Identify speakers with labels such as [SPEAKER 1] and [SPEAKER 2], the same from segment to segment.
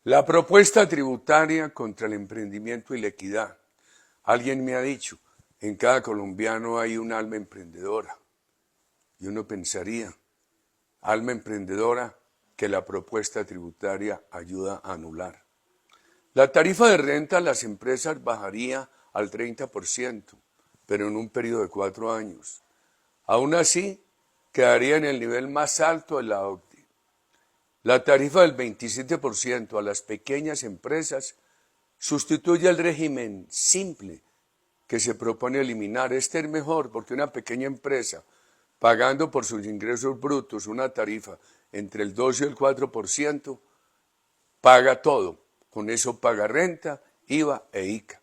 [SPEAKER 1] La propuesta tributaria contra el emprendimiento y la equidad. Alguien me ha dicho, en cada colombiano hay un alma emprendedora. Y uno pensaría, alma emprendedora que la propuesta tributaria ayuda a anular. La tarifa de renta a las empresas bajaría al 30%, pero en un periodo de 4 años. Aún así, quedaría en el nivel más alto de la OCDE. La tarifa del 27% a las pequeñas empresas sustituye el régimen simple que se propone eliminar. Este es mejor porque una pequeña empresa, pagando por sus ingresos brutos una tarifa entre el 2 y el 4%, paga todo. Con eso paga renta, IVA e ICA.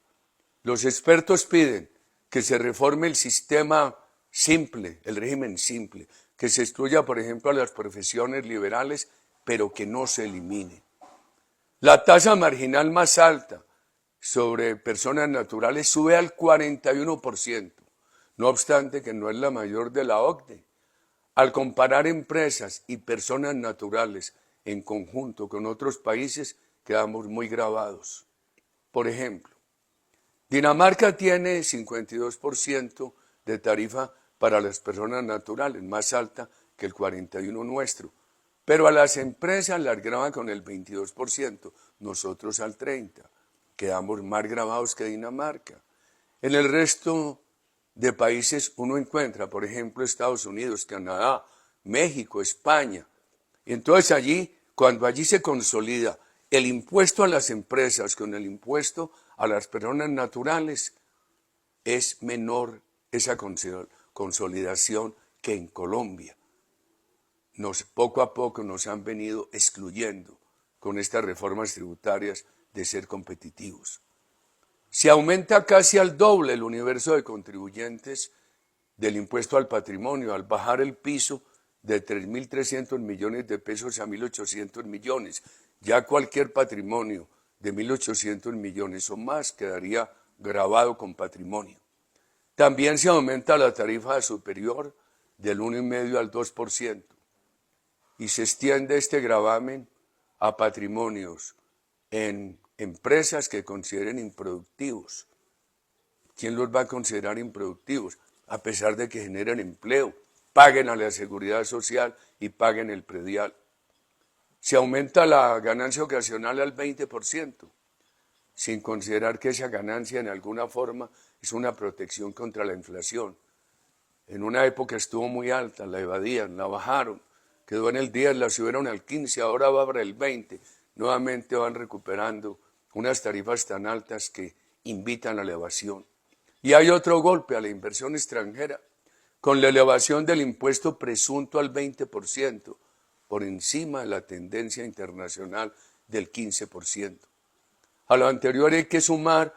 [SPEAKER 1] Los expertos piden que se reforme el sistema simple, el régimen simple, que se excluya, por ejemplo, a las profesiones liberales, pero que no se elimine. La tasa marginal más alta sobre personas naturales sube al 41%, no obstante que no es la mayor de la OCDE. Al comparar empresas y personas naturales en conjunto con otros países, quedamos muy grabados. Por ejemplo, Dinamarca tiene 52% de tarifa para las personas naturales, más alta que el 41% nuestro, pero a las empresas las grava con el 22%, nosotros al 30%, quedamos más gravados que Dinamarca. En el resto de países uno encuentra, por ejemplo, Estados Unidos, Canadá, México, España, y entonces allí, cuando allí se consolida el impuesto a las empresas con el impuesto a las personas naturales, es menor esa consolidación que en Colombia. Poco a poco nos han venido excluyendo con estas reformas tributarias de ser competitivos. Se aumenta casi al doble el universo de contribuyentes del impuesto al patrimonio al bajar el piso de 3.300 millones de pesos a 1.800 millones. Ya cualquier patrimonio de 1.800 millones o más quedaría gravado con patrimonio. También se aumenta la tarifa superior del 1,5% al 2% y se extiende este gravamen a patrimonios en empresas que consideren improductivos. ¿Quién los va a considerar improductivos? A pesar de que generan empleo, paguen a la seguridad social y paguen el predial. Se aumenta la ganancia ocasional al 20%, sin considerar que esa ganancia en alguna forma es una protección contra la inflación. En una época estuvo muy alta, la evadían, la bajaron, quedó en el 10, la subieron al 15, ahora va para el 20, nuevamente van recuperando unas tarifas tan altas que invitan a la evasión. Y hay otro golpe a la inversión extranjera, con la elevación del impuesto presunto al 20%, por encima de la tendencia internacional del 15%. A lo anterior hay que sumar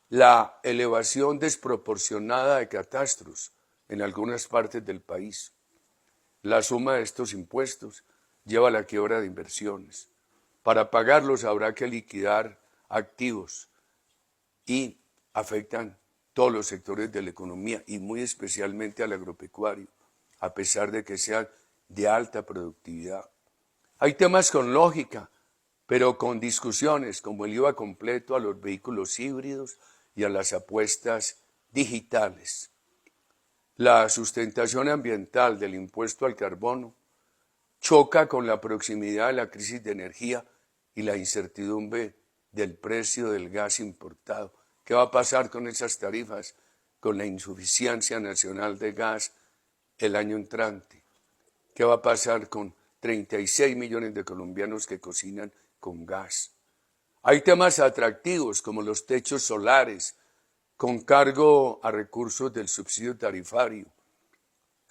[SPEAKER 1] la elevación desproporcionada de catastros en algunas partes del país. La suma de estos impuestos lleva a la quiebra de inversiones. Para pagarlos habrá que liquidar activos y afectan todos los sectores de la economía y muy especialmente al agropecuario, a pesar de que sean de alta productividad. Hay temas con lógica, pero con discusiones como el IVA completo a los vehículos híbridos y a las apuestas digitales. La sustentación ambiental del impuesto al carbono choca con la proximidad de la crisis de energía y la incertidumbre del precio del gas importado. ¿Qué va a pasar con esas tarifas, con la insuficiencia nacional de gas el año entrante? ¿Qué va a pasar con 36 millones de colombianos que cocinan con gas? Hay temas atractivos como los techos solares, con cargo a recursos del subsidio tarifario,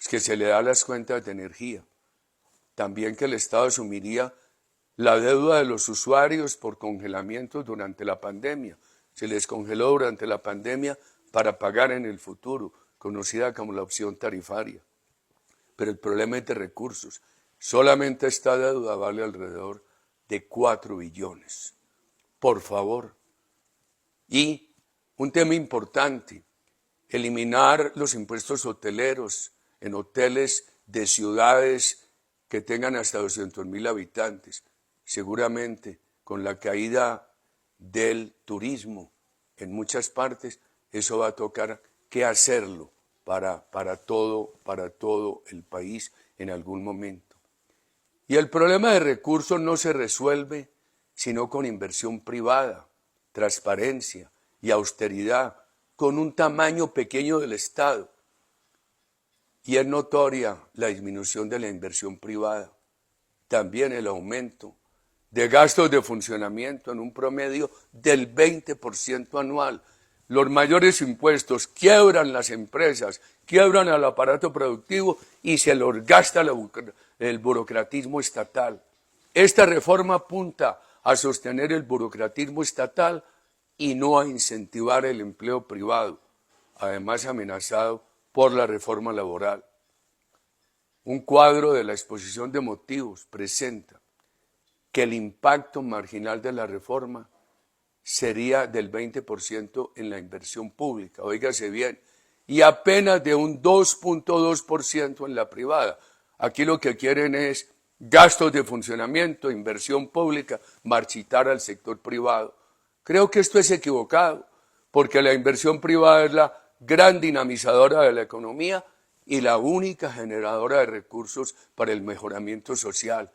[SPEAKER 1] que se le da a las cuentas de energía. También que el Estado asumiría la deuda de los usuarios por congelamiento durante la pandemia. Se les congeló durante la pandemia para pagar en el futuro, conocida como la opción tarifaria. Pero el problema es de recursos. Solamente esta deuda vale alrededor de 4 billones. Por favor. Y un tema importante, eliminar los impuestos hoteleros en hoteles de ciudades que tengan hasta 200,000 habitantes. Seguramente con la caída del turismo en muchas partes, eso va a tocar que hacerlo para todo el país en algún momento. Y el problema de recursos no se resuelve sino con inversión privada, transparencia y austeridad, con un tamaño pequeño del Estado. Y es notoria la disminución de la inversión privada, también el aumento de gastos de funcionamiento en un promedio del 20% anual. Los mayores impuestos quiebran las empresas, quiebran al aparato productivo y se los gasta el burocratismo estatal. Esta reforma apunta a sostener el burocratismo estatal y no a incentivar el empleo privado, además amenazado por la reforma laboral. Un cuadro de la exposición de motivos presenta que el impacto marginal de la reforma sería del 20% en la inversión pública, óigase bien, y apenas de un 2.2% en la privada. Aquí lo que quieren es gastos de funcionamiento, inversión pública, marchitar al sector privado. Creo que esto es equivocado, porque la inversión privada es la gran dinamizadora de la economía y la única generadora de recursos para el mejoramiento social.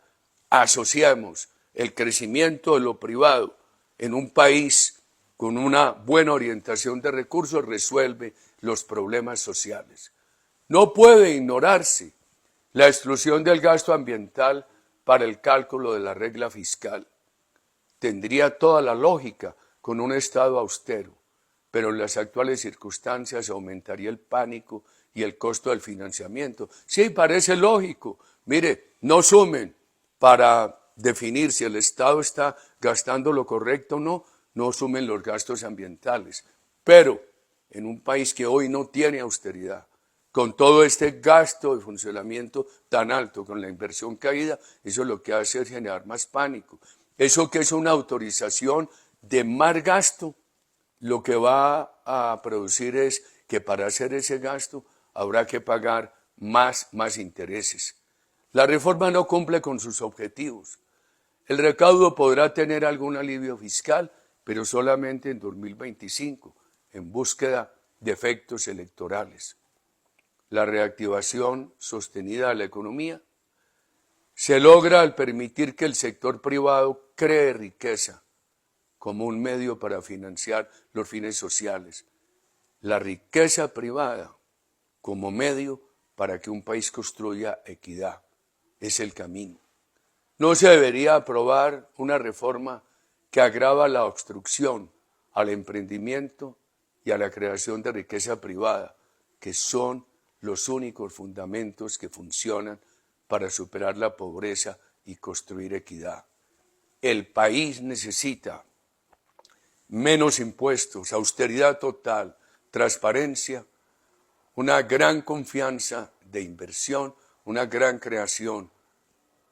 [SPEAKER 1] Asociamos el crecimiento de lo privado en un país con una buena orientación de recursos, resuelve los problemas sociales. No puede ignorarse la exclusión del gasto ambiental para el cálculo de la regla fiscal. Tendría toda la lógica con un Estado austero, pero en las actuales circunstancias aumentaría el pánico y el costo del financiamiento. Sí, parece lógico. Mire, no sumen para definir si el Estado está gastando lo correcto o no, no sumen los gastos ambientales. Pero en un país que hoy no tiene austeridad, con todo este gasto de funcionamiento tan alto, con la inversión caída, eso lo que hace es generar más pánico. Eso que es una autorización de más gasto, lo que va a producir es que para hacer ese gasto habrá que pagar más intereses. La reforma no cumple con sus objetivos. El recaudo podrá tener algún alivio fiscal, pero solamente en 2025, en búsqueda de efectos electorales. La reactivación sostenida de la economía se logra al permitir que el sector privado cree riqueza como un medio para financiar los fines sociales. La riqueza privada como medio para que un país construya equidad es el camino. No se debería aprobar una reforma que agrava la obstrucción al emprendimiento y a la creación de riqueza privada, que son los únicos fundamentos que funcionan para superar la pobreza y construir equidad. El país necesita menos impuestos, austeridad total, transparencia, una gran confianza de inversión, una gran creación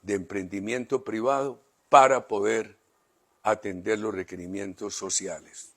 [SPEAKER 1] de emprendimiento privado para poder atender los requerimientos sociales.